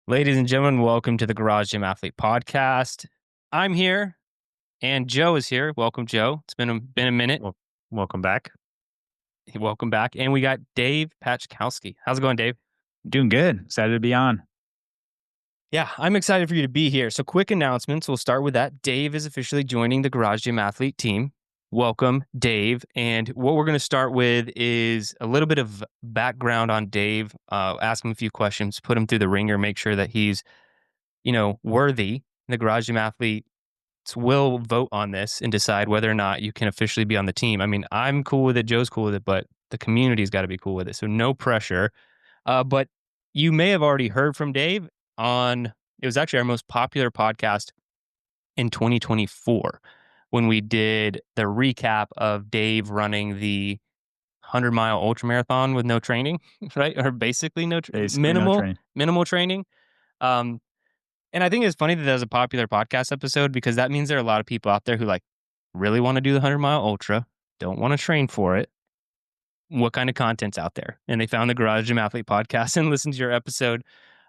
Ladies and gentlemen, welcome to the Garage Gym Athlete Podcast. I'm here, and Joe is here. Welcome, Joe. It's been a minute. Well, welcome back. Welcome back. And we got Dave Pachkowski. How's it going, Dave? Doing good. Excited to be on. Yeah, I'm excited for you to be here. So, quick announcements. We'll start with that. Dave is officially joining the Garage Gym Athlete team. Welcome, Dave. And what we're going to start with is a little bit of background on Dave. Ask him a few questions, put him through the ringer, make sure that he's worthy. The Garage Gym Athlete will vote on this and decide whether or not you can officially be on the team. I mean, I'm cool with it, Joe's cool with it, but the community's got to be cool with it. So no pressure. But you may have already heard from Dave it was actually our most popular podcast in 2024 when we did the recap of Dave running the 100-mile ultra marathon with no training, right? Or basically minimal training. And I think it's funny that there's a popular podcast episode because that means there are a lot of people out there who really want to do the 100-mile ultra, don't want to train for it. What kind of content's out there? And they found the Garage Gym Athlete podcast and listened to your episode.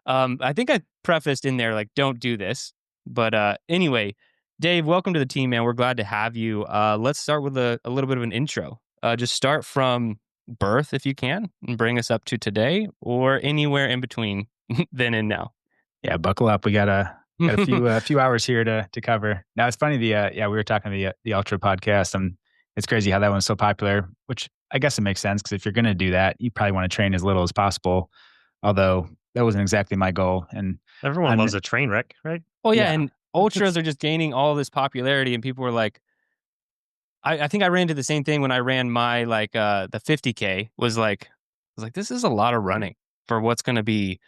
I think I prefaced in there, don't do this. But anyway, Dave, welcome to the team, man. We're glad to have you. Let's start with a little bit of an intro. Just start from birth, if you can, and bring us up to today or anywhere in between then and now. Yeah, buckle up. We got a few hours here to cover. Now it's funny. We were talking the Ultra podcast, and it's crazy how that one's so popular. Which I guess it makes sense because if you're going to do that, you probably want to train as little as possible. Although that wasn't exactly my goal. And everyone loves a train wreck, right? Oh yeah, and ultras are just gaining all this popularity, and people were like, I think I ran into the same thing when I ran my the 50K. I was like, this is a lot of running for what's going to be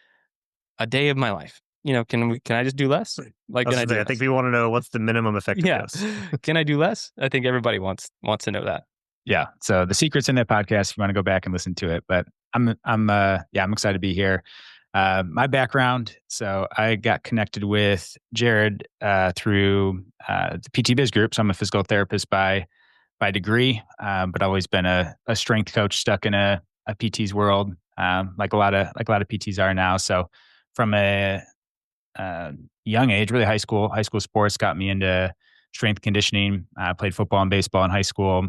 a day of my life. Can I just do less? I think we want to know what's the minimum effectiveness. Can I do less? I think everybody wants to know that. Yeah. So the secret's in that podcast. If you want to go back and listen to it, but I'm excited to be here. My background. So I got connected with Jerred through the PT Biz group. So I'm a physical therapist by degree, but always been a strength coach stuck in a PT's world, like a lot of PTs are now. So from a young age, really high school sports got me into strength conditioning. I played football and baseball in high school.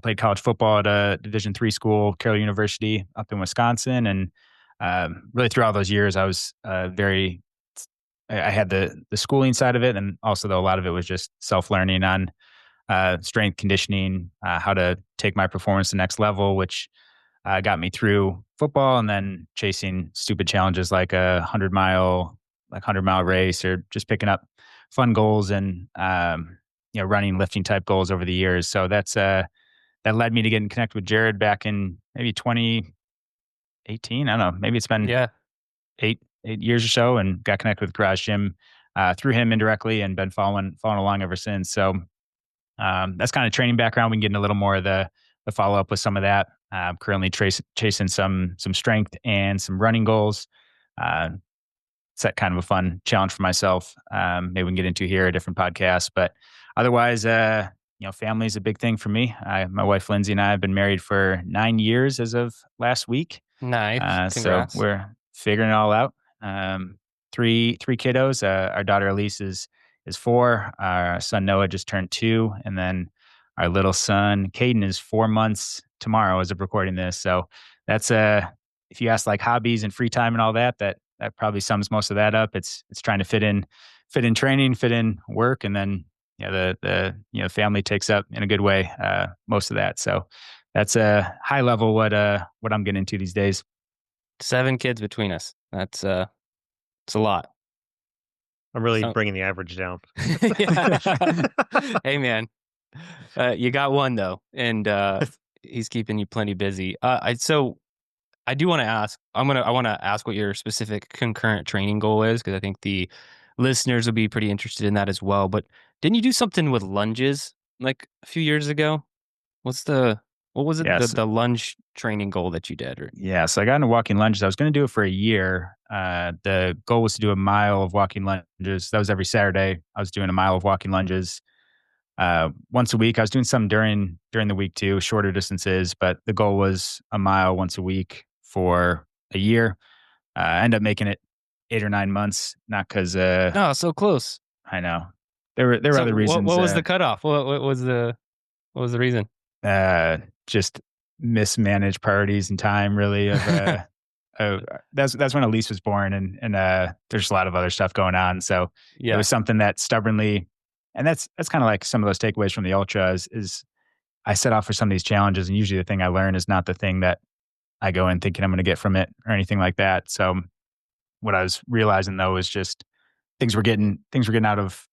Played college football at a Division III school, Carroll University up in Wisconsin. And really through all those years, I was I had the schooling side of it. And also though, a lot of it was just self-learning on strength conditioning, how to take my performance to the next level, which got me through football and then chasing stupid challenges like a 100-mile race or just picking up fun goals and, running, lifting type goals over the years. So that led me to getting connected with Jerred back in maybe 2018. I don't know. Maybe it's been 8 years or so, and got connected with Garage Gym through him indirectly and been following along ever since. So that's kind of training background. We can get into a little more of the follow up with some of that. Currently chasing some strength and some running goals. Set kind of a fun challenge for myself. Maybe we can get into here a different podcast, but otherwise, family is a big thing for me. My wife Lindsay and I have been married for 9 years as of last week. Nice. So we're figuring it all out. Three kiddos. Our daughter Elise is 4. Our son Noah just turned 2, and then our little son Caden is 4 months tomorrow as of recording this. So that's if you ask like hobbies and free time and all that probably sums most of that up. It's trying to fit in training, fit in work, and then the family takes up in a good way most of that. So that's a high level what I'm getting into these days. 7 kids between us. It's a lot. I'm really bringing the average down. Hey man, you got one though, and he's keeping you plenty busy. So I do want to ask. I want to ask what your specific concurrent training goal is, because I think the listeners will be pretty interested in that as well. But didn't you do something with lunges like a few years ago? What was it? Yes. The lunge training goal that you did? Yeah. So I got into walking lunges. I was going to do it for a year. The goal was to do a mile of walking lunges. That was every Saturday. I was doing a mile of walking lunges once a week. I was doing some during the week too, shorter distances, but the goal was a mile once a week for a year. I ended up making it 8 or 9 months. Not because Oh, so close. I know there were So other reasons. what was the cutoff? What was the reason? Just mismanaged priorities and time. Really, of that's when Elise was born, and there's a lot of other stuff going on. So it Yeah. was something that stubbornly, and that's kind of like some of those takeaways from the ultra is I set off for some of these challenges, and usually the thing I learn is not the thing that I go in thinking I'm going to get from it or anything like that. So what I was realizing though is just things were getting out of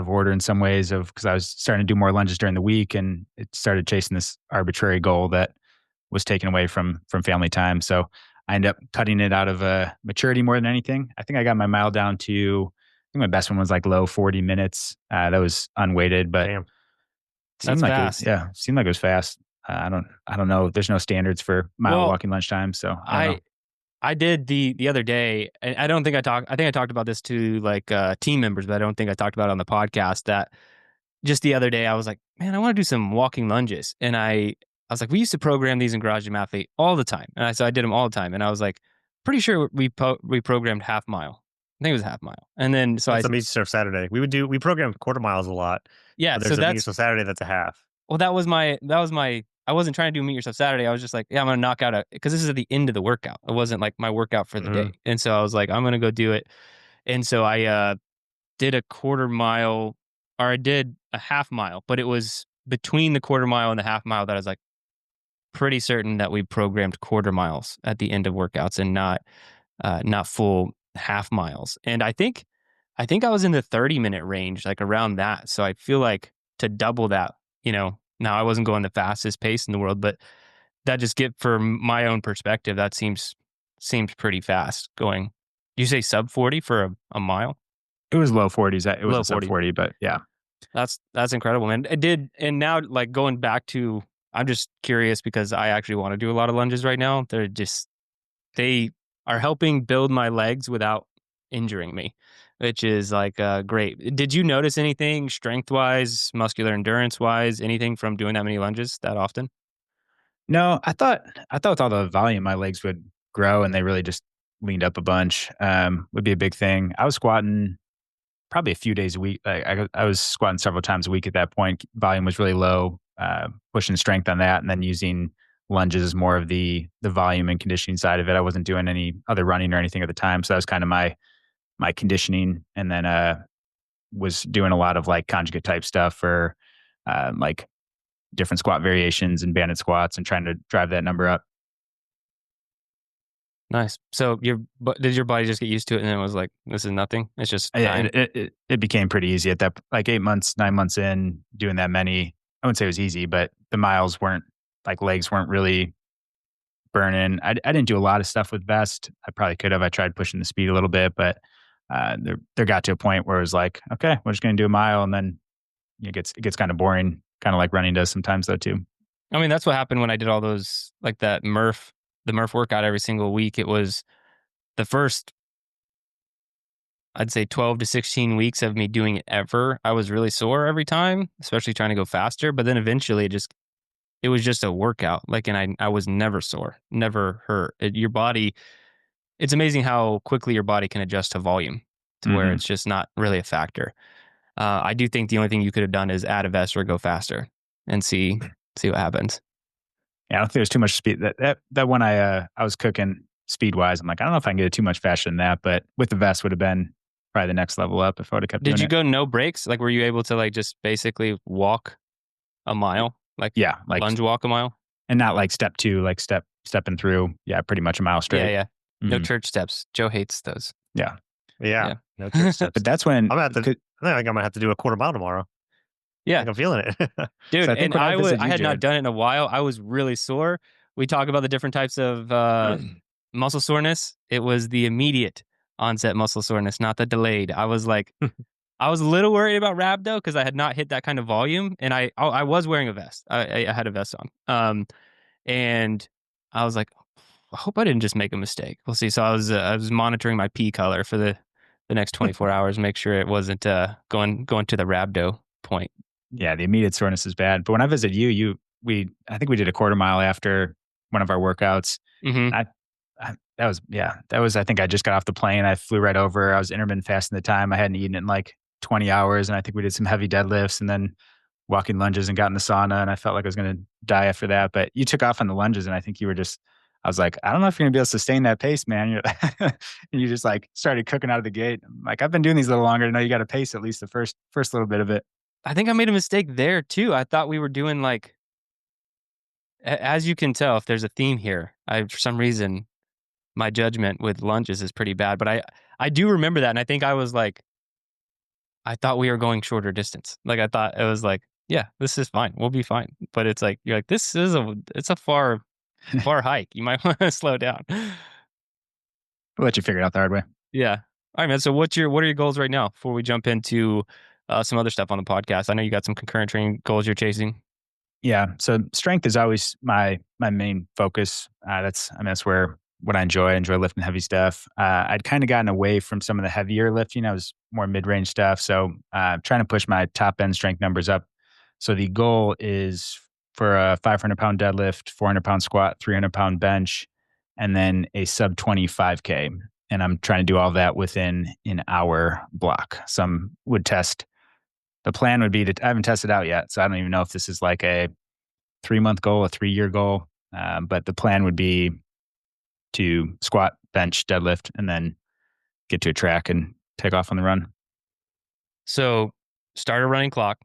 order in some ways of because I was starting to do more lunges during the week and it started chasing this arbitrary goal that was taken away from family time. So I ended up cutting it out of maturity more than anything. I think I got my mile down to I think my best one was like low 40 minutes. That was unweighted, but Damn. seemed That's like it fast. yeah, seemed like it was fast. I don't know. There's no standards for mile Well, walking lunchtime, so I don't know. I did the other day, and I think I talked about this to like team members, but I don't think I talked about it on the podcast that just the other day I was like, man, I want to do some walking lunges. And I was like, we used to program these in Garage Gym Athlete all the time. And so I did them all the time. And I was like, pretty sure we programmed half mile. I think it was half mile. And then That's a meet yourself Saturday. We program quarter miles a lot, yeah, but so there's a meet that's yourself Saturday that's a half. well, that was my I wasn't trying to do meet yourself Saturday. I was just like, yeah, I'm gonna knock out because this is at the end of the workout. It wasn't like my workout for the day. Mhm. And so I was like, I'm gonna go do it. And so I did a quarter mile or I did a half mile, but it was between the quarter mile and the half mile that I was like pretty certain that we programmed quarter miles at the end of workouts and not full half miles. And I think I was in the 30-minute range, like around that. So I feel like to double that, now I wasn't going the fastest pace in the world, but that just get from my own perspective, that seems pretty fast going. You say sub 40 for a mile? It was low 40s. It was Low a sub 40. 40, but yeah. That's incredible, man. It did, and now like going back to, I'm just curious because I actually want to do a lot of lunges right now. They are helping build my legs without injuring me, which is like great. Did you notice anything strength wise, muscular endurance wise, anything from doing that many lunges that often? No, I thought with all the volume, my legs would grow, and they really just leaned up a bunch. Would be a big thing. I was squatting probably a few days a week. I was squatting several times a week at that point. Volume was really low, pushing strength on that, and then using lunges as more of the volume and conditioning side of it. I wasn't doing any other running or anything at the time, so that was kind of my conditioning, and then was doing a lot of like conjugate type stuff for like different squat variations and banded squats and trying to drive that number up. Nice. So did your body just get used to it and then it was like, this is nothing? It's just It, time. it became pretty easy at that, like 8 months, 9 months in doing that many. I wouldn't say it was easy, but the miles weren't like legs weren't really burning. I didn't do a lot of stuff with vest. I probably could have. I tried pushing the speed a little bit, but there got to a point where it was like, okay, we're just going to do a mile, and then it gets kind of boring, kind of like running does sometimes though too. I mean, that's what happened when I did all those, like the Murph workout every single week. It was the first, I'd say 12 to 16 weeks of me doing it ever. I was really sore every time, especially trying to go faster. But then eventually it was just a workout. Like, and I was never sore, never hurt. Your body, it's amazing how quickly your body can adjust to volume to where Hmm. it's just not really a factor. I do think the only thing you could have done is add a vest or go faster and see what happens. Yeah, I don't think there's too much speed. That one I was cooking speed wise. I'm like, I don't know if I can get it too much faster than that, but with the vest would have been probably the next level up if I would have kept Did doing you it. go no breaks? Like, were you able to like just basically walk a mile, like Yeah, like lunge walk a mile? and not like step two, like stepping through. Yeah, pretty much a mile Yeah, straight. yeah. No Hmm. church steps. Joe hates those. Yeah, Yeah. Yeah. No church steps. but that's when I'm gonna have to. 'cause- I think I'm gonna have to do a quarter mile tomorrow. I Yeah. think I'm feeling it. so Dude, I think and when I visited I you, had not Jared. done it in a while. I was really sore. We talk about the different types of muscle soreness. It was the immediate onset muscle soreness, not the delayed. I was a little worried about rhabdo because I had not hit that kind of volume, and I was wearing a vest. I had a vest on, and I was like, I hope I didn't just make a mistake. We'll see. So I was monitoring my pee color for the next 24 hours, make sure it wasn't going to the rhabdo point. Yeah, the immediate soreness is bad. But when I visited you, I think we did a quarter mile after one of our workouts. Hmm. I I think I just got off the plane. I flew right over. I was intermittent fasting at the time. I hadn't eaten in like 20 hours. And I think we did some heavy deadlifts and then walking lunges and got in the sauna. And I felt like I was going to die after that. But you took off on the lunges. And I think I was like, I don't know if you're going to be able to sustain that pace, man. And you just like started cooking out of the gate. I'm like, I've been doing these a little longer. To know you got to pace at least the first little bit of it. I think I made a mistake there too. I thought we were doing like, as you can tell, if there's a theme here, for some reason, my judgment with lunges is pretty bad. But I do remember that. And I think I was like, I thought we were going shorter distance. Like I thought it was like, yeah, this is fine. We'll be fine. But it's like, you're like, it's a far hike. You might want to slow down. We'll let you figure it out the hard way. Yeah. All right, man. So what are your goals right now before we jump into some other stuff on the podcast? I know you got some concurrent training goals you're chasing. Yeah. So strength is always my main focus. That's where what I enjoy. I enjoy lifting heavy stuff. I'd kind of gotten away from some of the heavier lifting. I was more mid range stuff. So trying to push my top end strength numbers up. So the goal is for a 500-pound deadlift, 400-pound squat, 300-pound bench, and then a sub 25K. And I'm trying to do all that within an hour block. Some would test. The plan would be I haven't tested out yet. So I don't even know if this is like a 3-month goal, a 3-year goal. But the plan would be to squat, bench, deadlift, and then get to a track and take off on the run. So start a running clock.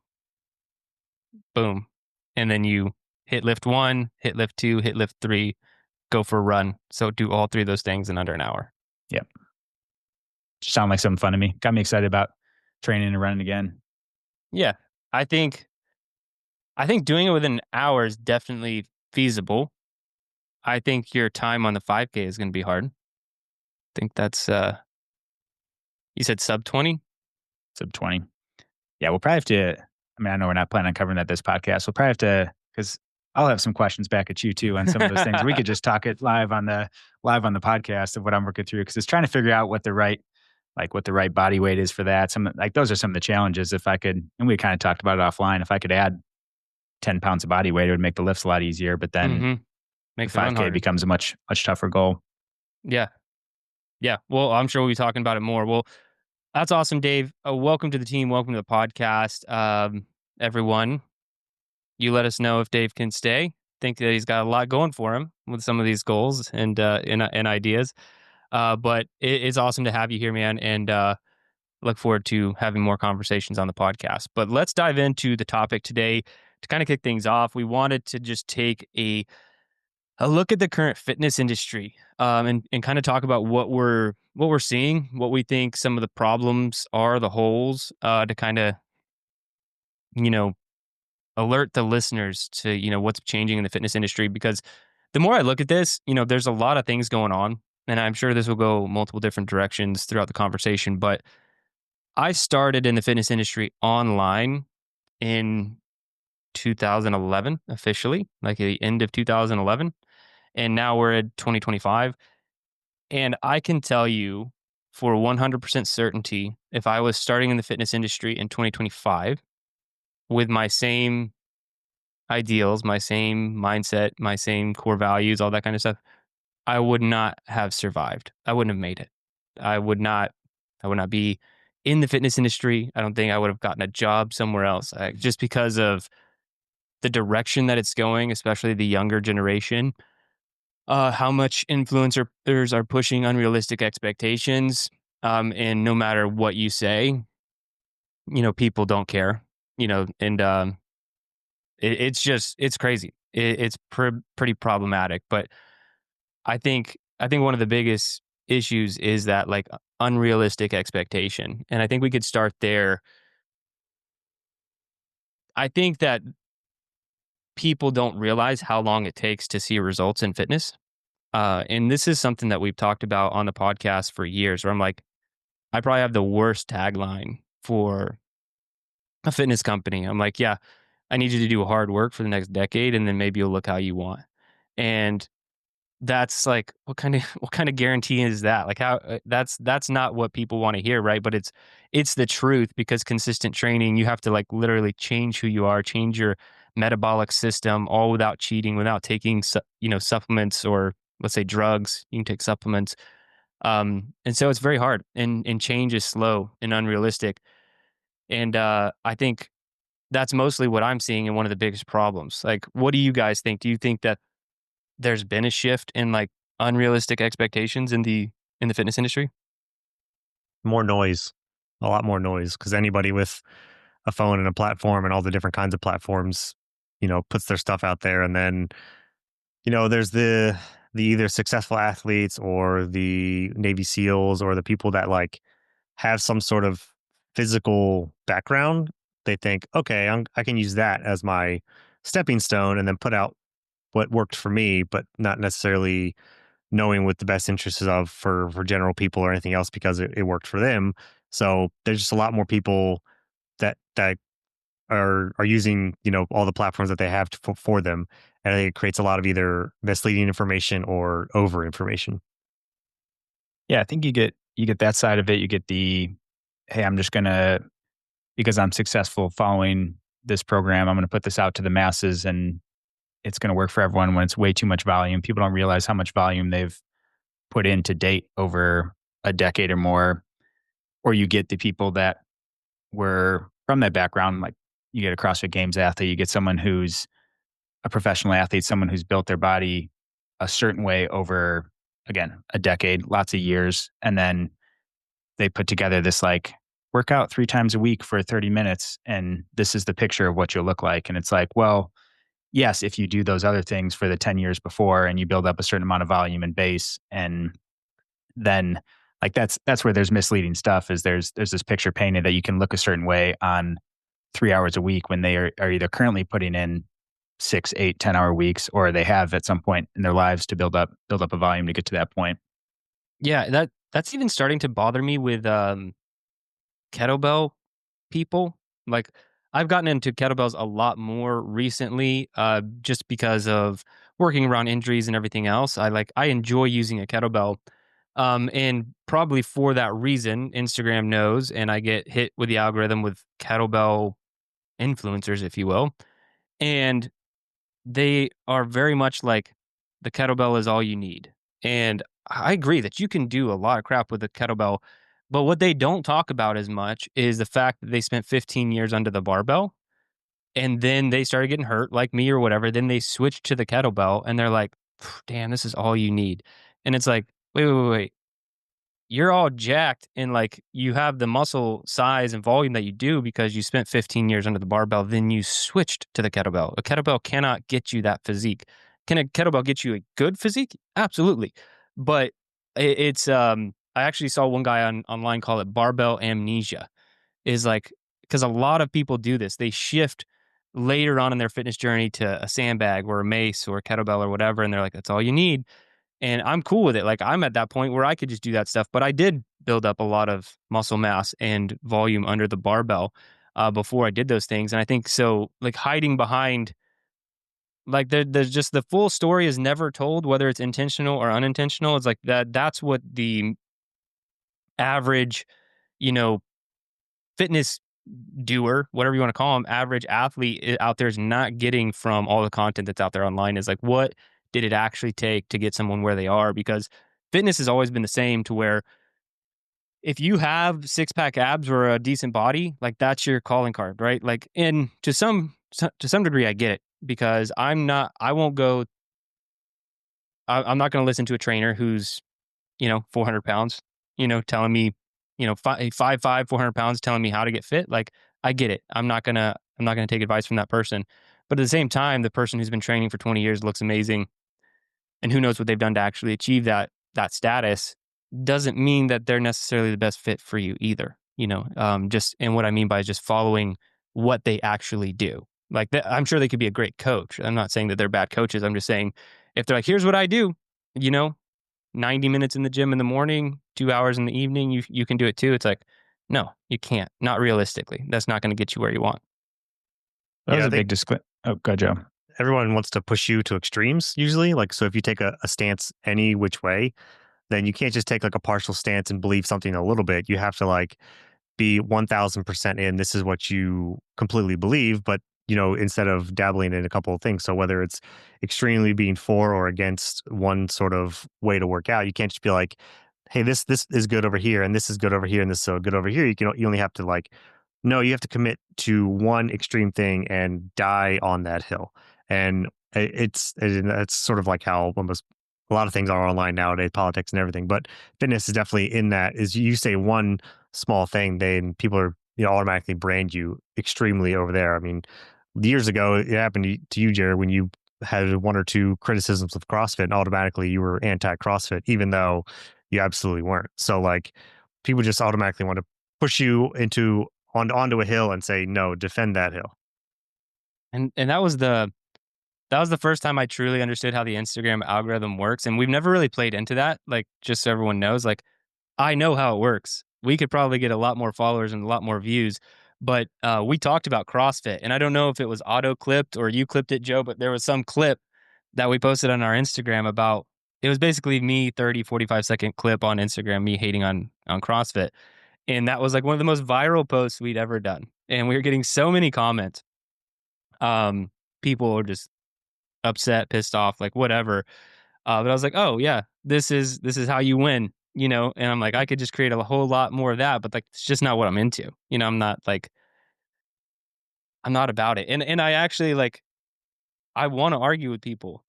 Boom. And then you hit lift 1, hit lift 2, hit lift 3, go for a run. So do all 3 of those things in under an hour. Yep. Sound like something fun to me. Got me excited about training and running again. Yeah. I think doing it within an hour is definitely feasible. I think your time on the 5K is going to be hard. I think that's you said sub 20? Sub 20. Yeah, we'll probably have to. I mean, I know we're not planning on covering that this podcast. We'll probably have to, because I'll have some questions back at you too on some of those things. We could just talk it live on the podcast of what I'm working through, because it's trying to figure out what the right body weight is for that. Those are some of the challenges. If I could, and we kind of talked about it offline, if I could add 10 pounds of body weight, it would make the lifts a lot easier. But then Makes the 5K becomes a much tougher goal. Yeah. Yeah. Well, I'm sure we'll be talking about it more. Well, that's awesome, Dave. Welcome to the team. Welcome to the podcast. Everyone, you let us know if Dave can stay. Think that he's got a lot going for him with some of these goals and ideas. But it's awesome to have you here, man. And look forward to having more conversations on the podcast. But let's dive into the topic today. To kind of kick things off, we wanted to just take a look at the current fitness industry, and kind of talk about what we're seeing, what we think some of the problems are, the holes, to kind of, alert the listeners to, what's changing in the fitness industry. Because the more I look at this, there's a lot of things going on, and I'm sure this will go multiple different directions throughout the conversation. But I started in the fitness industry online in 2011, officially, like at the end of 2011. And now we're at 2025. And I can tell you for 100% certainty, if I was starting in the fitness industry in 2025 with my same ideals, my same mindset, my same core values, all that kind of stuff, I would not have survived. I wouldn't have made it. I would not be in the fitness industry. I don't think I would have gotten a job somewhere else, just because of the direction that it's going, especially the younger generation. How much influencers are pushing unrealistic expectations. And no matter what you say, people don't care, and it's crazy. It's pretty problematic. But I think one of the biggest issues is that like unrealistic expectation. And I think we could start there. I think that people don't realize how long it takes to see results in fitness. And this is something that we've talked about on the podcast for years, where I'm like, I probably have the worst tagline for a fitness company. I'm like, yeah, I need you to do hard work for the next decade, and then maybe you'll look how you want. And that's like, what kind of guarantee is that? Like, how that's not what people want to hear, right? But it's the truth, because consistent training, you have to like literally change who you are, change your metabolic system, all without cheating, without taking supplements or let's say drugs, you can take supplements. And so it's very hard and change is slow and unrealistic. And I think that's mostly what I'm seeing and one of the biggest problems. Like, what do you guys think? Do you think that there's been a shift in like unrealistic expectations in the fitness industry? More noise, a lot more noise, because anybody with a phone and a platform and all the different kinds of platforms, puts their stuff out there, and then there's the either successful athletes or the Navy SEALs or the people that like have some sort of physical background. They think, okay, I can use that as my stepping stone, and then put out what worked for me, but not necessarily knowing what the best interests is of for general people or anything else, because it worked for them. So there's just a lot more people that are using all the platforms that they have for them, and I think it creates a lot of either misleading information or over information. Yeah, I think you get that side of it. You get the, hey, I'm just gonna, because I'm successful following this program, I'm gonna put this out to the masses and it's gonna work for everyone, when it's way too much volume. People don't realize how much volume they've put in to date over a decade or more. Or you get the people that were from that background, like you get a CrossFit Games athlete, you get someone who's a professional athlete, someone who's built their body a certain way over, again, a decade, lots of years. And then they put together this like workout 3 times a week for 30 minutes. And this is the picture of what you'll look like. And it's like, well, yes, if you do those other things for the 10 years before and you build up a certain amount of volume and base, and then like that's where there's misleading stuff, is there's this picture painted that you can look a certain way on 3 hours a week, when they are either currently putting in 6, 8, 10 hour weeks, or they have at some point in their lives to build up a volume to get to that point. Yeah, that's even starting to bother me with kettlebell people. Like, I've gotten into kettlebells a lot more recently, just because of working around injuries and everything else. I enjoy using a kettlebell, and probably for that reason, Instagram knows, and I get hit with the algorithm with kettlebell influencers, if you will, and they are very much like the kettlebell is all you need. And I agree that you can do a lot of crap with the kettlebell, but what they don't talk about as much is the fact that they spent 15 years under the barbell and then they started getting hurt like me or whatever. Then they switched to the kettlebell and they're like, damn, this is all you need. And it's like, wait. You're all jacked and like you have the muscle size and volume that you do because you spent 15 years under the barbell, then you switched to the kettlebell. A kettlebell cannot get you that physique. Can a kettlebell get you a good physique? Absolutely. But it's I actually saw one guy online call it barbell amnesia. Is like, because a lot of people do this. They shift later on in their fitness journey to a sandbag or a mace or a kettlebell or whatever and they're like that's all you need, and I'm cool with it. Like, I'm at that point where I could just do that stuff, but I did build up a lot of muscle mass and volume under the barbell, before I did those things. And I think so, like, hiding behind, like, there's just the full story is never told, whether it's intentional or unintentional. It's like that's what the average, you know, fitness doer, whatever you want to call them, average athlete out there is not getting from all the content that's out there online, is like, what did it actually take to get someone where they are? Because fitness has always been the same to where if you have six pack abs or a decent body, like that's your calling card, right? Like, and to some degree, I get it because I won't go, I'm not going to listen to a trainer who's 400 pounds, telling me, 400 pounds telling me how to get fit. Like, I get it. I'm not gonna take advice from that person. But at the same time, the person who's been training for 20 years looks amazing and who knows what they've done to actually achieve that status doesn't mean that they're necessarily the best fit for you either. Just, and what I mean by just following what they actually do. Like, I'm sure they could be a great coach. I'm not saying that they're bad coaches. I'm just saying if they're like, here's what I do, you know, 90 minutes in the gym in the morning, 2 hours in the evening, you can do it too. It's like, no, you can't. Not realistically. That's not going to get you where you want. That was Yeah, I a think big disclaimer. Oh, go Joe. everyone wants to push you to extremes usually. Like, so if you take a stance any which way, then you can't just take like a partial stance and believe something a little bit. You have to like be 1000% in. This is what you completely believe. But instead of dabbling in a couple of things. So whether it's extremely being for or against one sort of way to work out, you can't just be like, hey, this is good over here and this is good over here and this is so good over here. You only have to like, no, you have to commit to one extreme thing and die on that hill. And it's sort of like how almost a lot of things are online nowadays, politics and everything. But fitness is definitely in that. Is you say one small thing, then people are automatically brand you extremely over there. I mean, years ago, it happened to you, Jared, when you had one or two criticisms of CrossFit, and automatically you were anti CrossFit, even though you absolutely weren't. So like, people just automatically want to push you onto a hill and say, no, defend that hill. And that was the first time I truly understood how the Instagram algorithm works, and we've never really played into that, like, just so everyone knows, like, I know how it works. We could probably get a lot more followers and a lot more views, but, we talked about CrossFit, and I don't know if it was auto clipped or you clipped it, Joe, but there was some clip that we posted on our Instagram about it was basically me 30, 45-second clip on Instagram, me hating on CrossFit, and that was, like, one of the most viral posts we'd ever done, and we were getting so many comments. People were just upset, pissed off, like, whatever. But I was like, "Oh, yeah, this is how you win," and I'm like, I could just create a whole lot more of that, but, like, it's just not what I'm into. I'm not like I'm not about it. And I actually, like, I wanna argue with people,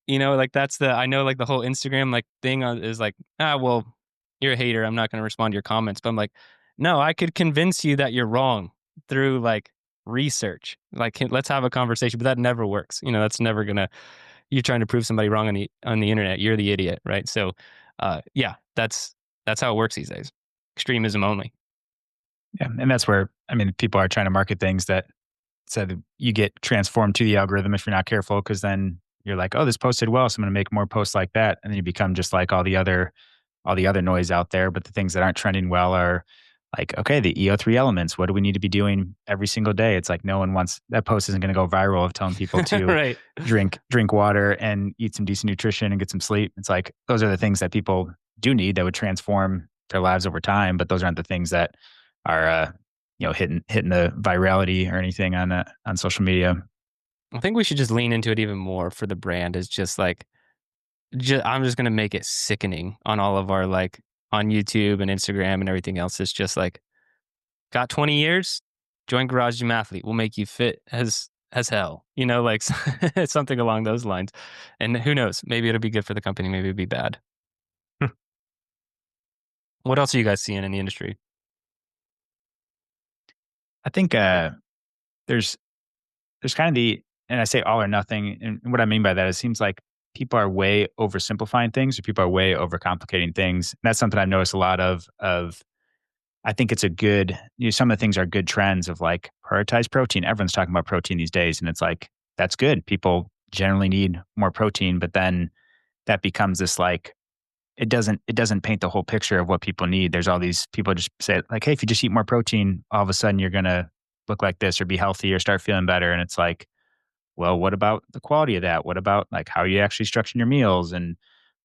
like, that's the I know, like, the whole Instagram, like, thing, is like, "Ah, well, you're a hater, I'm not gonna respond to your comments," but I'm like, "No, I could convince you that you're wrong through, like, research. Like, let's have a conversation," but that never works. That's never gonna you're trying to prove somebody wrong on the internet. You're the idiot, right? So, yeah, that's how it works these days. Extremism only. Yeah, and that's where I mean, people are trying to market things that said you get transformed to the algorithm if you're not careful, because then you're like, oh, this posted well, so I'm going to make more posts like that, and then you become just like all the other noise out there. But the things that aren't trending well are like, okay, the EO3 elements. What do we need to be doing every single day? It's like no one wants that post isn't going to go viral of telling people to Right. drink water and eat some decent nutrition and get some sleep. It's like those are the things that people do need that would transform their lives over time, but those aren't the things that are hitting the virality or anything on social media. I think we should just lean into it even more for the brand. Is just like, I'm just gonna make it sickening on all of our like on YouTube and Instagram and everything else. It's just like, got 20 years, join Garage Gym Athlete. We'll make you fit as hell. Like something along those lines. And who knows? Maybe it'll be good for the company. Maybe it'll be bad. What else are you guys seeing in the industry? I think there's there's kind of and I say all or nothing, and what I mean by that is it seems like people are way oversimplifying things, or people are way overcomplicating things. And that's something I've noticed a lot of. I think it's a good, some of the things are good trends of like prioritize protein. Everyone's talking about protein these days, and it's like that's good. People generally need more protein, but then that becomes this like it doesn't paint the whole picture of what people need. There's all these people just say like, hey, if you just eat more protein, all of a sudden you're gonna look like this or be healthy or start feeling better. And it's like, well, what about the quality of that? What about like how you actually structure your meals and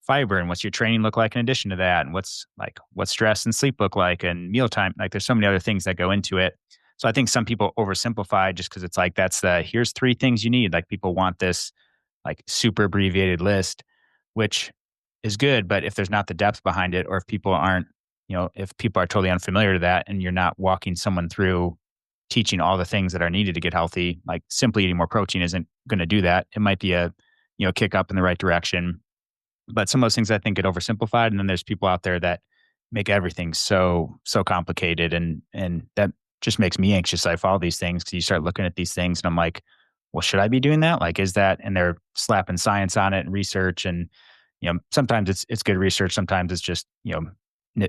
fiber and what's your training look like in addition to that? And what's stress and sleep look like and mealtime? Like there's so many other things that go into it. So I think some people oversimplify just because it's like that's here's three things you need. Like people want this like super abbreviated list, which is good, but if there's not the depth behind it, or if people aren't, if people are totally unfamiliar to that and you're not walking someone through teaching all the things that are needed to get healthy, like simply eating more protein isn't going to do that. It might be a, kick up in the right direction. But some of those things I think get oversimplified. And then there's people out there that make everything so complicated. And that just makes me anxious. I follow these things because you start looking at these things and I'm like, well, should I be doing that? Like, is that, and they're slapping science on it and research. And, sometimes it's good research. Sometimes it's just,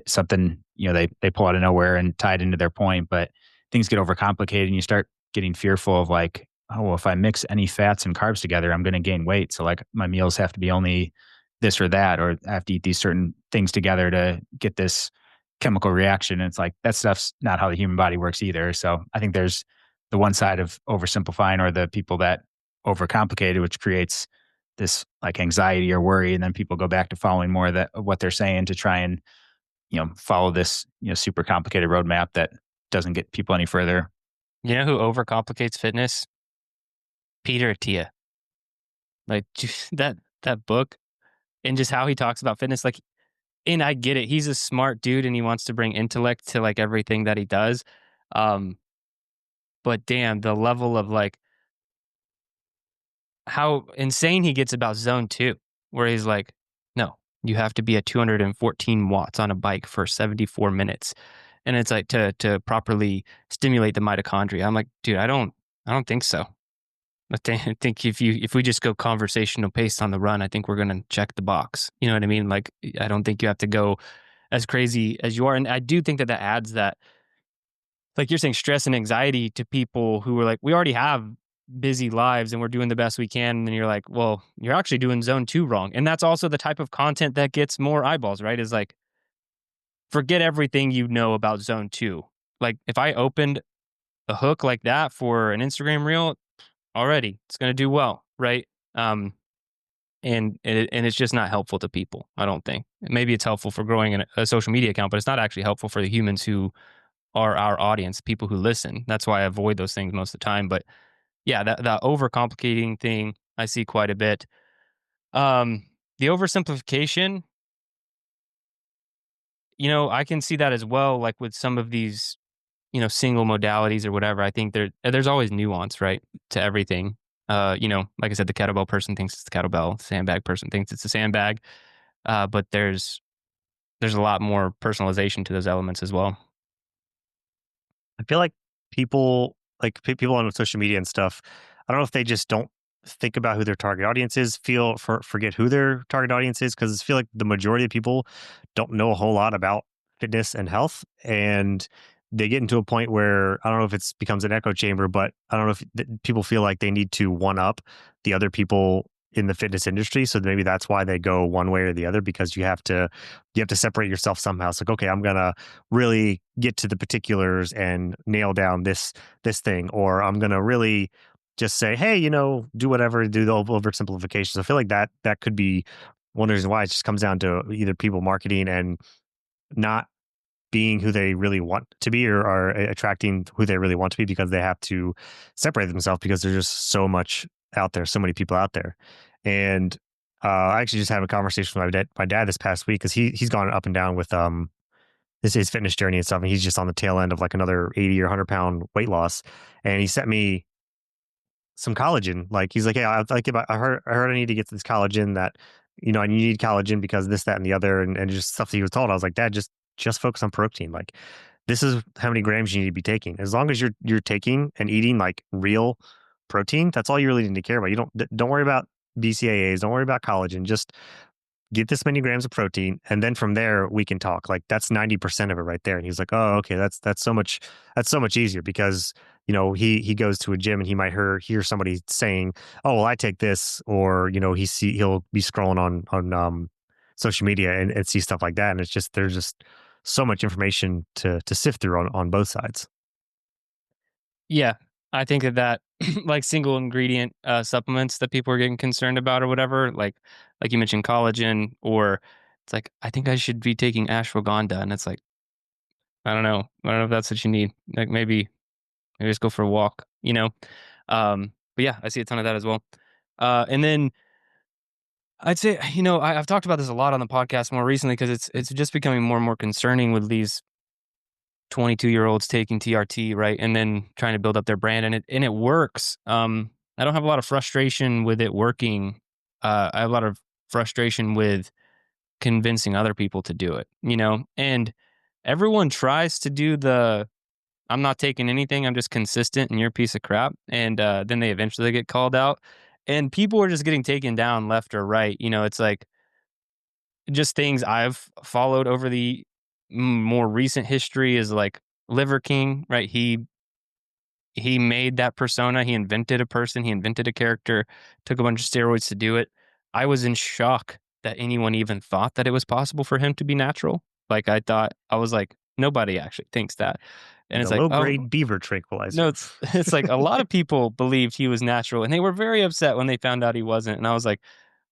something, they pull out of nowhere and tie it into their point. But things get overcomplicated and you start getting fearful of like, oh, well, if I mix any fats and carbs together, I'm going to gain weight. So like my meals have to be only this or that, or I have to eat these certain things together to get this chemical reaction. And it's like, that stuff's not how the human body works either. So I think there's the one side of oversimplifying or the people that overcomplicate it, which creates this like anxiety or worry. And then people go back to following more of what they're saying to try and, follow this, super complicated roadmap that doesn't get people any further. You know who overcomplicates fitness? Peter Attia, like that book and just how he talks about fitness, like, and I get it. He's a smart dude and he wants to bring intellect to like everything that he does. Um, but damn, the level of like how insane he gets about zone two, where he's like, no, you have to be at 214 watts on a bike for 74 minutes. And it's like to properly stimulate the mitochondria. I'm like, dude, I don't think so. I think if we just go conversational pace on the run, I think we're gonna check the box. You know what I mean? Like I don't think you have to go as crazy as you are. And I do think that that adds that, like you're saying, stress and anxiety to people who are like, we already have busy lives and we're doing the best we can. And then you're like, well, you're actually doing zone two wrong. And that's also the type of content that gets more eyeballs, right? Is like, forget everything you know about zone two. Like if I opened a hook like that for an Instagram reel, already it's going to do well, right? Um, and it's just not helpful to people. I don't think. Maybe it's helpful for growing a social media account, but it's not actually helpful for the humans who are our audience, people who listen. That's why I avoid those things most of the time. But yeah, that overcomplicating thing I see quite a bit. Um, the oversimplification, I can see that as well. Like with some of these, single modalities or whatever. I think there's always nuance, right, to everything. Like I said, the kettlebell person thinks it's the kettlebell. Sandbag person thinks it's the sandbag. But there's a lot more personalization to those elements as well. I feel like people on social media and stuff, I don't know if they just don't think about who their target audience is, forget who their target audience is, because I feel like the majority of people don't know a whole lot about fitness and health, and they get into a point where I don't know if it's becomes an echo chamber, but I don't know if people feel like they need to one up the other people in the fitness industry. So maybe that's why they go one way or the other, because you have to separate yourself somehow. It's like, okay, I'm gonna really get to the particulars and nail down this thing, or I'm gonna really just say, hey, do whatever, do the oversimplifications. I feel like that could be one reason why it just comes down to either people marketing and not being who they really want to be, or are attracting who they really want to be, because they have to separate themselves because there's just so much out there, so many people out there. And I actually just had a conversation with my dad this past week, because he's gone up and down with his fitness journey and stuff, and he's just on the tail end of like another 80 or 100 pound weight loss. And he sent me some collagen. Like he's like, "Hey, I heard I need to get this collagen, that I need collagen because this, that, and the other," and just stuff that he was told. I was like, "Dad, just focus on protein. Like this is how many grams you need to be taking. As long as you're taking and eating like real protein, that's all you really need to care about. You don't worry about BCAAs, don't worry about collagen. Just get this many grams of protein, and then from there we can talk. Like that's 90% of it right there." And he's like, "Oh, okay, that's so much easier," because he goes to a gym and he might hear somebody saying, "Oh, well, I take this," or he'll be scrolling on social media and see stuff like that, and there's just so much information to sift through on both sides. Yeah, I think that like single ingredient supplements that people are getting concerned about or whatever, like you mentioned collagen, or it's like I think I should be taking ashwagandha, and it's like I don't know if that's what you need. Like maybe just go for a walk, you know. But yeah, I see a ton of that as well. And then I'd say I've talked about this a lot on the podcast more recently because it's just becoming more and more concerning with these 22-year-olds taking TRT, right? And then trying to build up their brand, and it works. I don't have a lot of frustration with it working. I have a lot of frustration with convincing other people to do it, And everyone tries to do the I'm not taking anything, I'm just consistent and you're a piece of crap. And then they eventually get called out. And people are just getting taken down left or right. It's like just things I've followed over the more recent history is like Liver King, right? He made that persona. He invented a person. He invented a character. Took a bunch of steroids to do it. I was in shock that anyone even thought that it was possible for him to be natural. Like I was like, nobody actually thinks that. And The it's like, low oh grade beaver no, tranquilizer. it's like a lot of people believed he was natural, and they were very upset when they found out he wasn't. And I was like,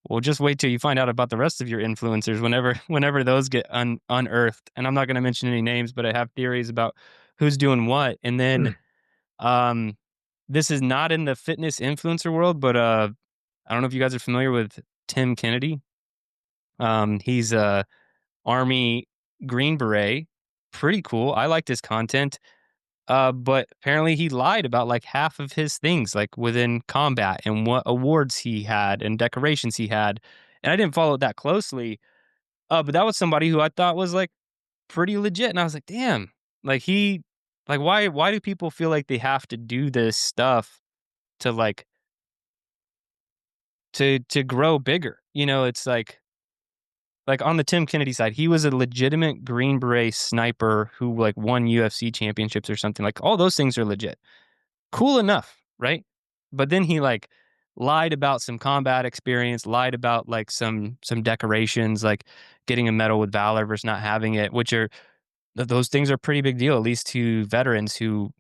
well, just wait till you find out about the rest of your influencers whenever those get unearthed. And I'm not going to mention any names, but I have theories about who's doing what. And then, um, this is not in the fitness influencer world, but I don't know if you guys are familiar with Tim Kennedy. He's a Army Green Beret, pretty cool. I liked his content. But apparently he lied about like half of his things, like within combat and what awards he had and decorations he had. And I didn't follow it that closely. But that was somebody who I thought was like pretty legit. And I was like, damn, like why do people feel like they have to do this stuff to like to grow bigger? It's like on the Tim Kennedy side, he was a legitimate Green Beret sniper who like won UFC championships or something. Like all those things are legit. Cool enough, right? But then he like lied about some combat experience, lied about like some decorations, like getting a medal with valor versus not having it, which are those things are a pretty big deal, at least to veterans who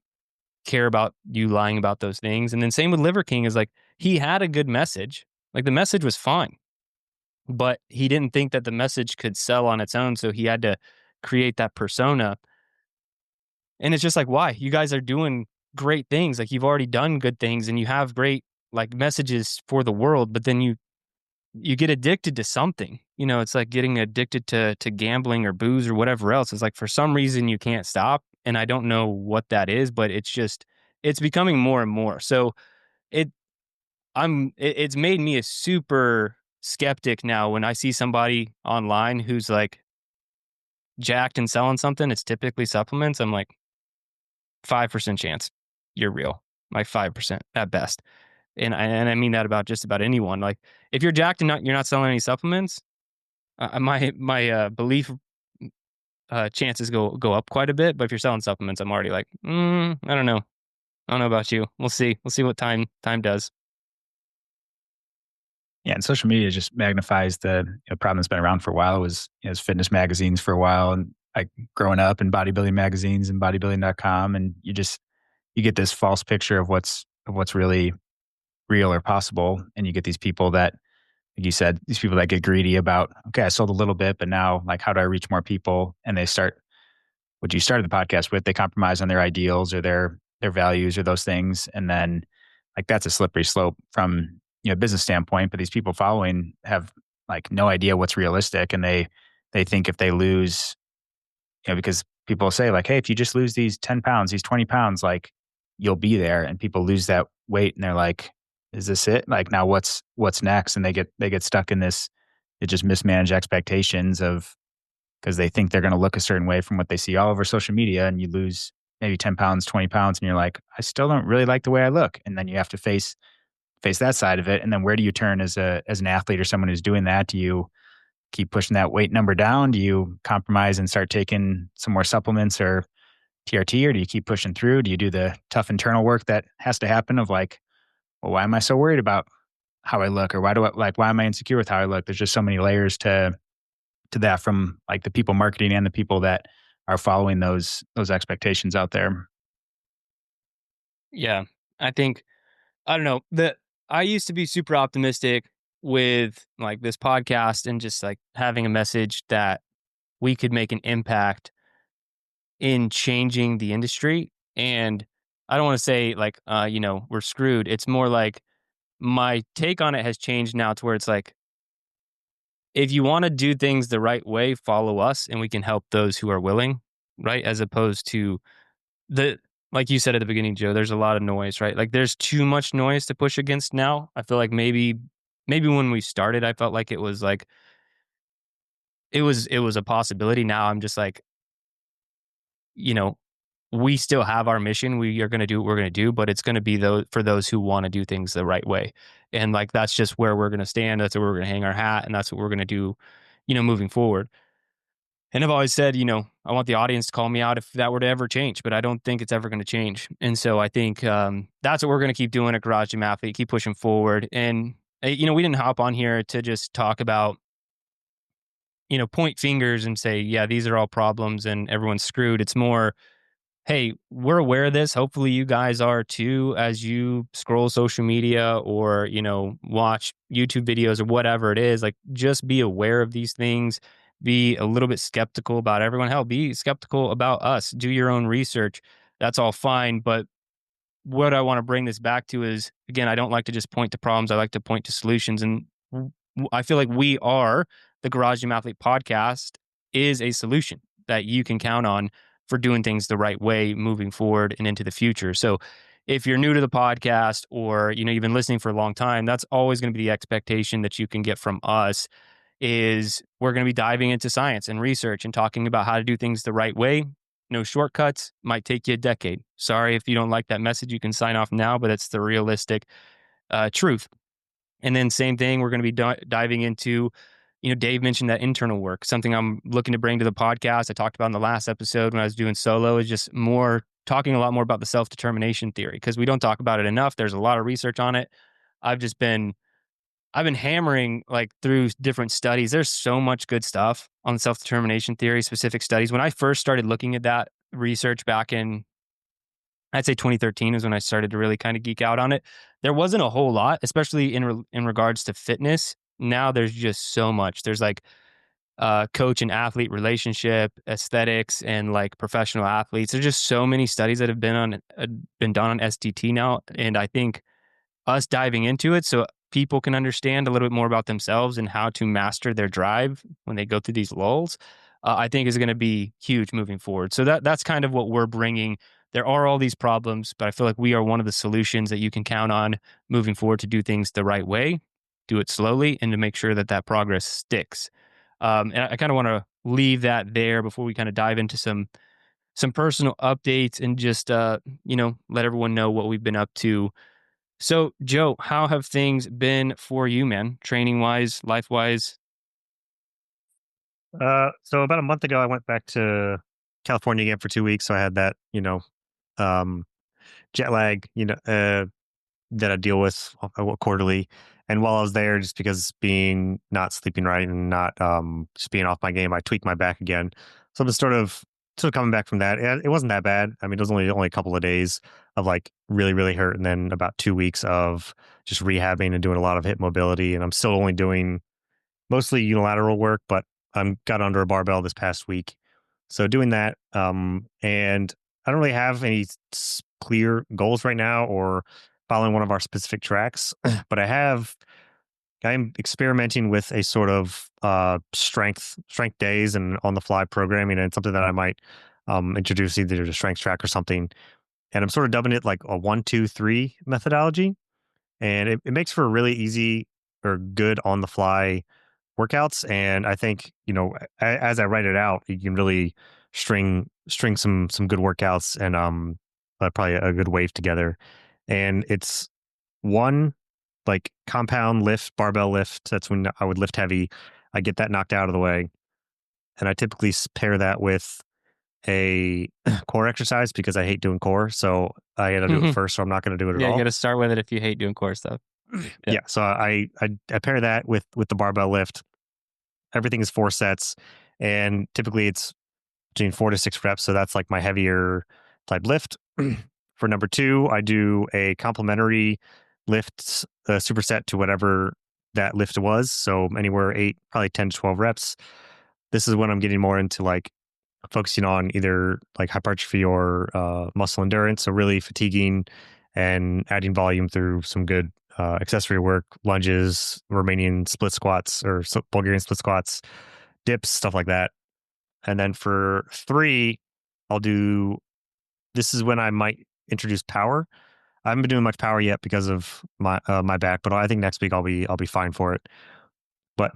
care about you lying about those things. And then same with Liver King is like he had a good message. Like the message was fine, but he didn't think that the message could sell on its own. So he had to create that persona. And it's just like, why? You guys are doing great things. Like you've already done good things and you have great like messages for the world, but then you get addicted to something. It's like getting addicted to gambling or booze or whatever else. It's like for some reason you can't stop. And I don't know what that is, but it's becoming more and more. So it it's made me a super skeptic now when I see somebody online who's like jacked and selling something. It's typically supplements. I'm like, 5% chance you're real, like 5% at best. And I mean that about just about anyone. Like if you're jacked and you're not selling any supplements, my belief chances go up quite a bit. But if you're selling supplements, I'm already like, I don't know. I don't know about you. We'll see. We'll see what time does. Yeah, and social media just magnifies the problem that's been around for a while. It was fitness magazines for a while, and like growing up in bodybuilding magazines and bodybuilding.com, and you get this false picture of what's really real or possible, and you get these people that, like you said, these people that get greedy about, okay, I sold a little bit, but now like how do I reach more people? And they start what you started the podcast with. They compromise on their ideals or their values or those things, and then like that's a slippery slope from business standpoint. But these people following have like no idea what's realistic, and they think if they lose, because people say like, hey, if you just lose these 10 pounds, these 20 pounds, like you'll be there, and people lose that weight, and they're like, is this it? Like now what's next? And they get stuck in this, it just mismanaged expectations of, because they think they're going to look a certain way from what they see all over social media, and you lose maybe 10 pounds, 20 pounds, and you're like, I still don't really like the way I look. And then you have to face that side of it. And then where do you turn as an athlete or someone who's doing that? Do you keep pushing that weight number down? Do you compromise and start taking some more supplements or TRT, or do you keep pushing through? Do you do the tough internal work that has to happen of like, well, why am I so worried about how I look? Or why am I insecure with how I look? There's just so many layers to that from like the people marketing and the people that are following those expectations out there. Yeah, I think I don't know that I used to be super optimistic with like this podcast and just like having a message that we could make an impact in changing the industry. And I don't want to say like, we're screwed. It's more like my take on it has changed now to where it's like, if you want to do things the right way, follow us and we can help those who are willing, right? As opposed to the, like you said at the beginning, Joe, there's a lot of noise, right? Like there's too much noise to push against now. I feel like maybe when we started, I felt like it was like, it was a possibility. Now I'm just like, you know, we still have our mission. We are going to do what we're going to do, but it's going to be those for those who want to do things the right way. And like, that's just where we're going to stand. That's where we're going to hang our hat. And that's what we're going to do, moving forward. And I've always said, I want the audience to call me out if that were to ever change, but I don't think it's ever going to change. And so I think that's what we're going to keep doing at Garage Gym Athlete, keep pushing forward. And, we didn't hop on here to just talk about, point fingers and say, yeah, these are all problems and everyone's screwed. It's more, hey, we're aware of this. Hopefully you guys are too, as you scroll social media or, watch YouTube videos or whatever it is. Like, just be aware of these things. Be a little bit skeptical about everyone. Hell, be skeptical about us. Do your own research. That's all fine. But what I want to bring this back to is, again, I don't like to just point to problems. I like to point to solutions. And I feel like we are the Garage Gym Athlete podcast is a solution that you can count on for doing things the right way moving forward and into the future. So if you're new to the podcast or, you've been listening for a long time, that's always going to be the expectation that you can get from us is we're going to be diving into science and research and talking about how to do things the right way. No shortcuts, might take you a decade. Sorry if you don't like that message, you can sign off now, but it's the realistic truth. And then same thing, we're going to be diving into, Dave mentioned that internal work, something I'm looking to bring to the podcast. I talked about in the last episode when I was doing solo is just more talking a lot more about the self-determination theory because we don't talk about it enough. There's a lot of research on it. I've just been I've been hammering like through different studies. There's so much good stuff on self-determination theory, specific studies. When I first started looking at that research back in, I'd say 2013 is when I started to really kind of geek out on it. There wasn't a whole lot, especially in regards to fitness. Now there's just so much. There's like coach and athlete relationship, aesthetics, and like professional athletes. There's just so many studies that have been done on STT now, and I think us diving into it so people can understand a little bit more about themselves and how to master their drive when they go through these lulls, I think is going to be huge moving forward. So that's kind of what we're bringing. There are all these problems, but I feel like we are one of the solutions that you can count on moving forward to do things the right way, do it slowly, and to make sure that that progress sticks. And I kind of want to leave that there before we kind of dive into some personal updates and just let everyone know what we've been up to. So, Joe, how have things been for you, man? Training wise, life wise? So about a month ago, I went back to California again for 2 weeks. So I had that, um, jet lag, that I deal with quarterly. And while I was there, just because being not sleeping right and not just being off my game, I tweaked my back again. So I'm just sort of coming back from that. It wasn't that bad. I mean, it was only a couple of days of like really really hurt, and then about 2 weeks of just rehabbing and doing a lot of hip mobility. And I'm still only doing mostly unilateral work, but I'm got under a barbell this past week. So doing that, and I don't really have any clear goals right now or following one of our specific tracks, but I'm experimenting with a sort of strength days and on the fly programming, and it's something that I might introduce either to strength track or something. And I'm sort of dubbing it like a 1, 2, 3 methodology, and it makes for a really easy or good on the fly workouts. And I think, as I write it out, you can really string some good workouts and probably a good wave together. And it's one like compound lift, barbell lift. That's when I would lift heavy. I get that knocked out of the way, and I typically pair that with a core exercise because I hate doing core. So I got to do it first, so I'm not going to do it at Yeah, you got all. to start with it if you hate doing core stuff. Yeah. Yeah. So I pair that with the barbell lift. Everything is 4 sets, and typically it's between 4 to 6 reps. So that's like my heavier type lift. For number two, I do a complementary lift superset to whatever that lift was. So anywhere probably 10 to 12 reps. This is when I'm getting more into like focusing on either like hypertrophy or muscle endurance. So really fatiguing and adding volume through some good accessory work, lunges, Romanian split squats or Bulgarian split squats, dips, stuff like that. And then for three, I'll do this is when I might introduce power. I haven't been doing much power yet because of my back, but I think next week I'll be fine for it. But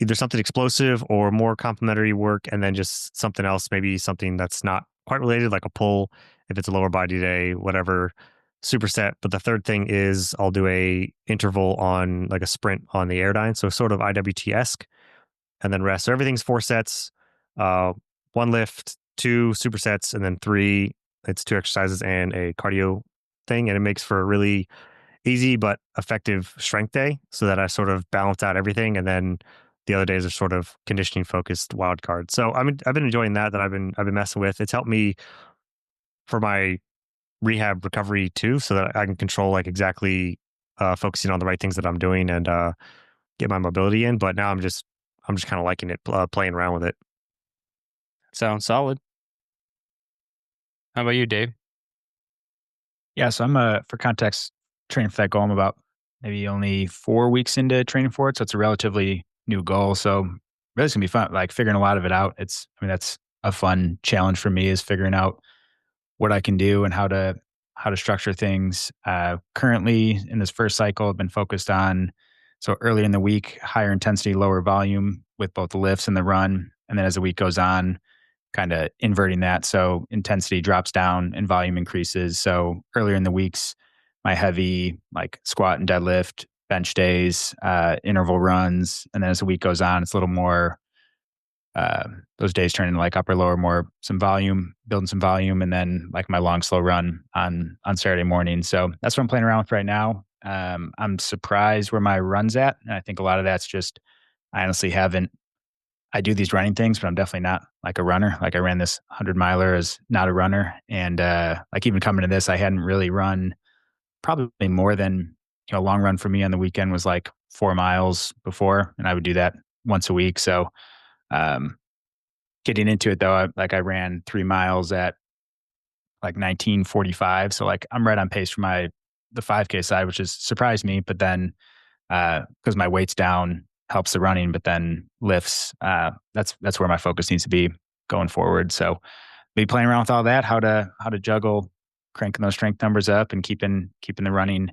either something explosive or more complementary work, and then just something else, maybe something that's not quite related, like a pull, if it's a lower body day, whatever, superset. But the third thing is I'll do a interval on like a sprint on the Airdyne, so sort of IWT-esque, and then rest. So everything's 4 sets, uh, one lift, two supersets, and then three. It's two exercises and a cardio thing, and it makes for a really easy but effective strength day so that I sort of balance out everything. And then the other days are sort of conditioning focused wild card. So I've been enjoying that I've been messing with. It's helped me for my rehab recovery too, so that I can control like exactly focusing on the right things that I'm doing and get my mobility in. But now I'm just kind of liking it, playing around with it. Sounds solid. How about you, Dave? Yeah, so I'm for context training for that goal. I'm about maybe only 4 weeks into training for it, so it's a relatively new goal. So really, it's gonna be fun. Like figuring a lot of it out. I mean, that's a fun challenge for me is figuring out what I can do and how to structure things. Currently, in this first cycle, I've been focused on so early in the week, higher intensity, lower volume with both the lifts and the run, and then as the week goes on, kind of inverting that. So intensity drops down and volume increases. So earlier in the weeks, my heavy like squat and deadlift, bench days, interval runs. And then as the week goes on, it's a little more, those days turn into like upper lower, more some volume, building some volume. And then like my long, slow run on Saturday morning. So that's what I'm playing around with right now. I'm surprised where my run's at. And I think a lot of that's just, I honestly haven't I do these running things, but I'm definitely not like a runner. Like I ran this 100 miler as not a runner. And like even coming to this, I hadn't really run probably more than, a long run for me on the weekend was like 4 miles before. And I would do that once a week. So um, getting into it though, I ran 3 miles at like 19:45. So like I'm right on pace for the 5K side, which has surprised me. But then because my weight's down helps the running, but then lifts, that's where my focus needs to be going forward. So be playing around with all that, how to juggle cranking those strength numbers up and keeping the running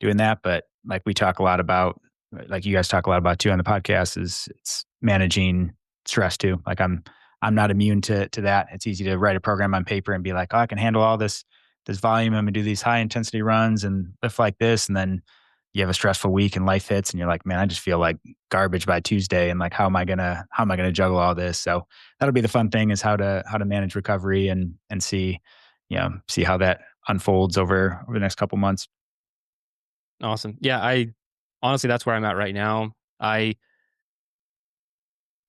doing that. But like we talk a lot about, like you guys talk a lot about too on the podcast, is it's managing stress too. Like I'm not immune to that. It's easy to write a program on paper and be like, oh, I can handle all this volume. I'm gonna do these high intensity runs and lift like this, and then you have a stressful week and life hits and you're like, man, I just feel like garbage by Tuesday. And like, how am I gonna juggle all this? So that'll be the fun thing is how to manage recovery and see how that unfolds over the next couple months. Awesome. Yeah, I honestly that's where I'm at right now. I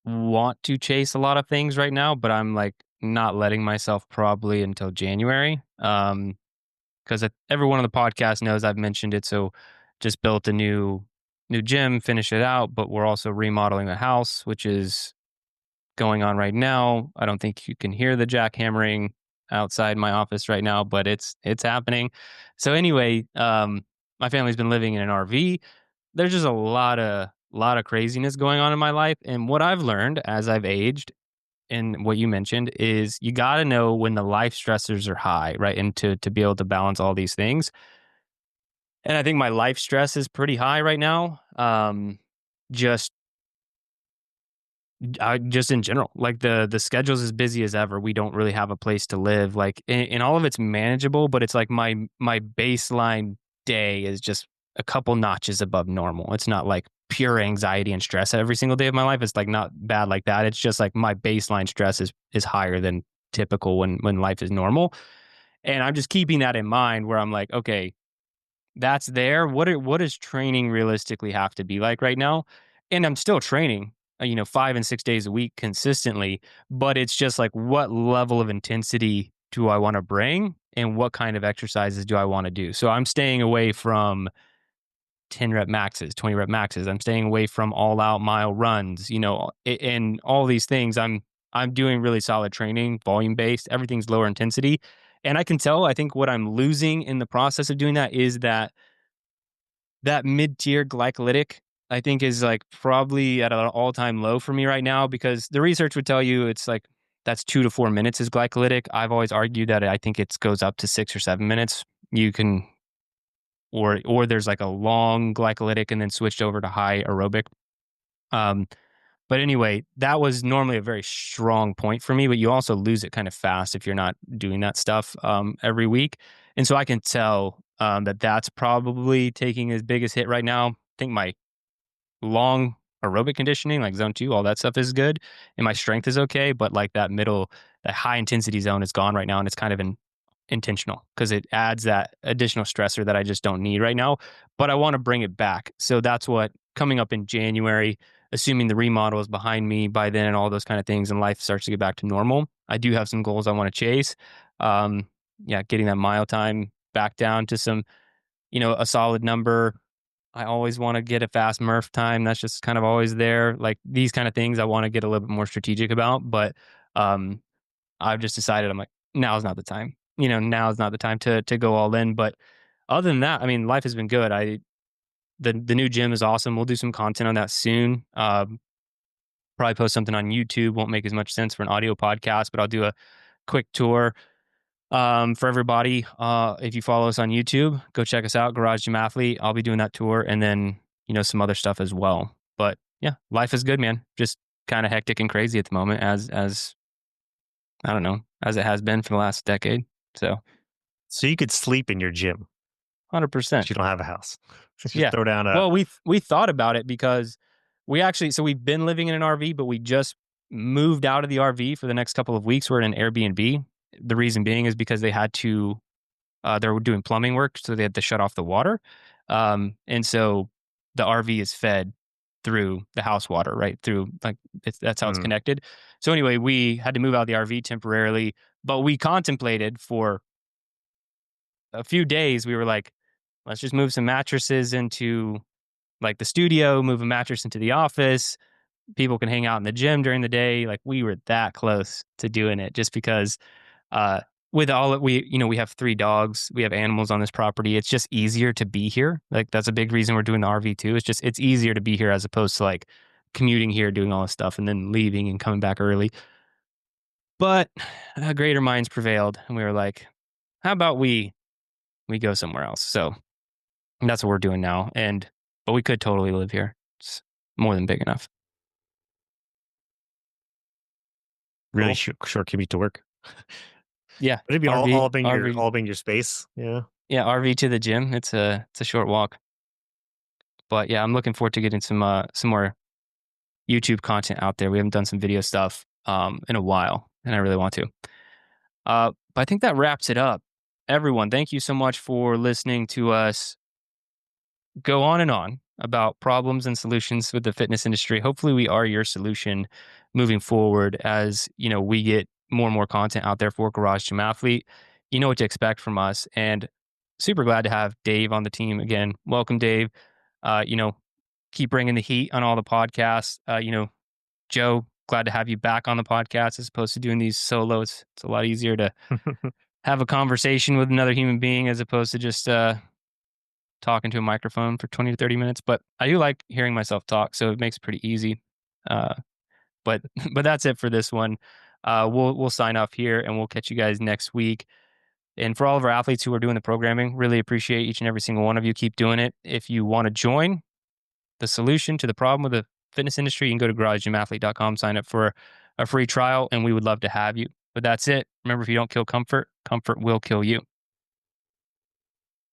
want to chase a lot of things right now, but I'm like not letting myself probably until January. Because everyone on the podcast knows I've mentioned it. So just built a new gym, finish it out, but we're also remodeling the house, which is going on right now. I don't think you can hear the jackhammering outside my office right now, but it's happening. So anyway, my family's been living in an RV. There's just a lot of craziness going on in my life, and what I've learned as I've aged and what you mentioned is you got to know when the life stressors are high, right? And to be able to balance all these things. And I think my life stress is pretty high right now. Just just in general, like the schedule's as busy as ever. We don't really have a place to live. Like, and all of it's manageable, but it's like my baseline day is just a couple notches above normal. It's not like pure anxiety and stress every single day of my life. It's like not bad like that. It's just like my baseline stress is higher than typical when life is normal. And I'm just keeping that in mind where I'm like, okay, that's there. What does training realistically have to be like right now? And I'm still training, 5 and 6 days a week consistently, but it's just like what level of intensity do I want to bring and what kind of exercises do I want to do? So I'm staying away from 10 rep maxes, 20 rep maxes. I'm staying away from all out mile runs, and all these things. I'm doing really solid training, volume based. Everything's lower intensity. And I can tell, I think what I'm losing in the process of doing that is that mid-tier glycolytic, I think is like probably at an all-time low for me right now because the research would tell you it's like that's 2 to 4 minutes is glycolytic. I've always argued that I think it goes up to 6 or 7 minutes. You can or there's like a long glycolytic and then switched over to high aerobic. Um, but anyway, that was normally a very strong point for me, but you also lose it kind of fast if you're not doing that stuff every week. And so I can tell that that's probably taking his biggest hit right now. I think my long aerobic conditioning, like zone two, all that stuff is good. And my strength is okay. But like that high intensity zone is gone right now. And it's kind of intentional because it adds that additional stressor that I just don't need right now. But I want to bring it back. So that's what coming up in January, assuming the remodel is behind me by then and all those kind of things and life starts to get back to normal. I do have some goals I want to chase. Um, yeah, getting that mile time back down to some, a solid number. I always want to get a fast Murph time. That's just kind of always there. Like these kind of things I want to get a little bit more strategic about. But I've just decided I'm like, now's not the time. now is not the time to go all in. But other than that, I mean, life has been good. The new gym is awesome. We'll do some content on that soon. Probably post something on YouTube. Won't make as much sense for an audio podcast, but I'll do a quick tour for everybody. If you follow us on YouTube, go check us out, Garage Gym Athlete. I'll be doing that tour, and then some other stuff as well. But yeah, life is good, man. Just kind of hectic and crazy at the moment, as I don't know, as it has been for the last decade. So So you could sleep in your gym, but 100%. you don't have a house. Just Yeah. throw down a. Well, we thought about it because we've been living in an RV, but we just moved out of the RV for the next couple of weeks. We're in an Airbnb. The reason being is because they were doing plumbing work, so they had to shut off the water. And so the RV is fed through the house water, right? Through that's how it's Mm. connected. So anyway, we had to move out of the RV temporarily, but we contemplated for a few days. We were like, let's just move some mattresses into like the studio, move a mattress into the office. People can hang out in the gym during the day. Like we were that close to doing it just because uh with all that we have 3 dogs, we have animals on this property. It's just easier to be here. Like that's a big reason we're doing the RV too. It's easier to be here as opposed to like commuting here, doing all this stuff and then leaving and coming back early. But greater minds prevailed and we were like, how about we go somewhere else? So that's what we're doing now. But we could totally live here. It's more than big enough. Really Cool. short commute to work. Yeah. But it'd be RV, all up in RV, your space. Yeah. yeah, RV to the gym. It's a short walk. But yeah, I'm looking forward to getting some more YouTube content out there. We haven't done some video stuff in a while, and I really want to. But I think that wraps it up. Everyone, thank you so much for listening to us go on and on about problems and solutions with the fitness industry. Hopefully we are your solution moving forward as, we get more and more content out there for Garage Gym Athlete. You know what to expect from us, and super glad to have Dave on the team again. Welcome, Dave. You know, keep bringing the heat on all the podcasts. Joe, glad to have you back on the podcast as opposed to doing these solo. It's a lot easier to have a conversation with another human being as opposed to just talking to a microphone for 20 to 30 minutes. But I do like hearing myself talk, so it makes it pretty easy. But but that's it for this one. We'll sign off here and we'll catch you guys next week. And for all of our athletes who are doing the programming, really appreciate each and every single one of you. Keep doing it. If you want to join the solution to the problem with the fitness industry, you can go to garagegymathlete.com, sign up for a free trial, and we would love to have you. But that's it. Remember, if you don't kill comfort, comfort will kill you.